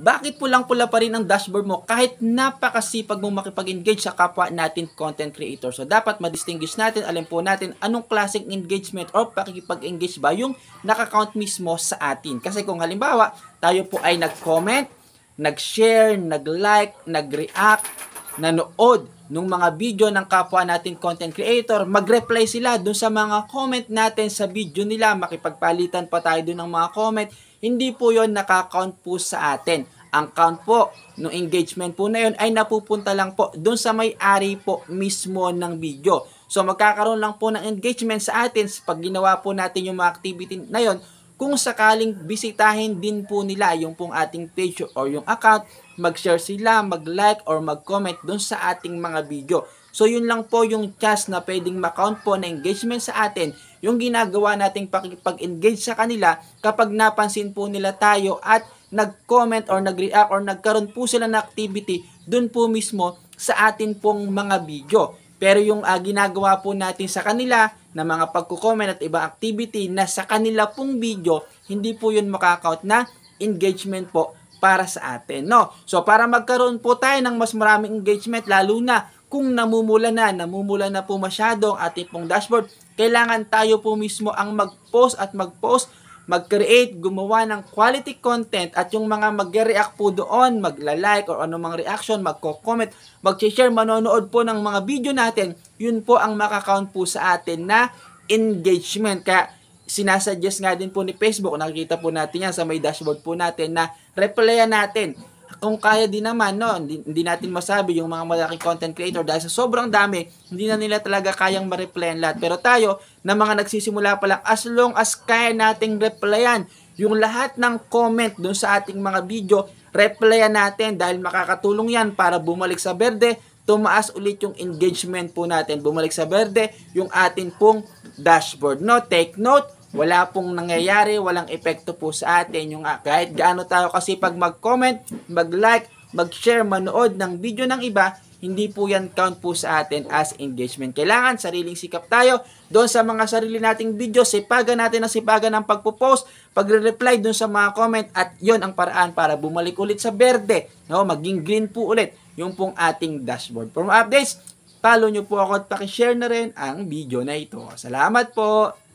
bakit pulang-pula pa rin ang dashboard mo kahit napakasipag mong makipag-engage sa kapwa natin content creator? So, dapat ma-distinguish natin, alam po natin anong klaseng engagement or pakikipag-engage ba yung nakakount mismo sa atin. Kasi kung halimbawa, tayo po ay nag-comment, nag-share, nag-like, nag-react, nanood nung mga video ng kapwa natin content creator, mag-reply sila dun sa mga comment natin sa video nila, makipagpalitan pa tayo dun ng mga comment, hindi po yon nakakount po sa atin. Ang count po ng engagement po na yun ay napupunta lang po dun sa may-ari po mismo ng video. So magkakaroon lang po ng engagement sa atin pag ginawa po natin yung mga activity na yun, kung sakaling bisitahin din po nila yung pong ating page or yung account, mag-share sila, mag-like or mag-comment dun sa ating mga video. So yun lang po yung chance na pwedeng ma-count po na engagement sa atin, yung ginagawa nating pakipag-engage sa kanila kapag napansin po nila tayo at nag-comment or nag-react or nagkaroon po sila ng activity dun po mismo sa atin pong mga video. Pero yung ginagawa po natin sa kanila na mga pagko-comment at ibang activity na sa kanila pong video, hindi po yun makakount na engagement po para sa atin, no? So, para magkaroon po tayo ng mas maraming engagement, lalo na kung namumula na po masyado ang ating pong dashboard, kailangan tayo po mismo ang mag-post, mag-create, gumawa ng quality content at yung mga mag-react po doon, magla-like or anumang reaction, magko-comment, mag-share, manonood po ng mga video natin, yun po ang makakount po sa atin na engagement. Kaya sinasuggest nga din po ni Facebook, nakikita po natin yan sa may dashboard po natin na replyan natin. Kung kaya din naman, no, hindi natin masabi yung mga malaking content creator dahil sa sobrang dami, hindi na nila talaga kayang ma-replyan lahat. Pero tayo, na mga nagsisimula pa lang, as long as kaya nating replyan yung lahat ng comment dun sa ating mga video, replyan natin dahil makakatulong yan para bumalik sa berde, tumaas ulit yung engagement po natin. Bumalik sa berde yung atin pong dashboard. No, take note, wala pong nangyayari, walang epekto po sa atin. Yung kahit gaano tayo kasi pag mag-comment, mag-like, mag-share, manood ng video ng iba, hindi po yan count po sa atin as engagement. Kailangan sariling sikap tayo doon sa mga sarili nating video, sipagan natin ang sipagan ng pagpo-post, pagre-reply doon sa mga comment at yon ang paraan para bumalik ulit sa berde, no? Maging green po ulit yung pong ating dashboard. For more updates, follow nyo po ako at pakishare na rin ang video na ito. Salamat po!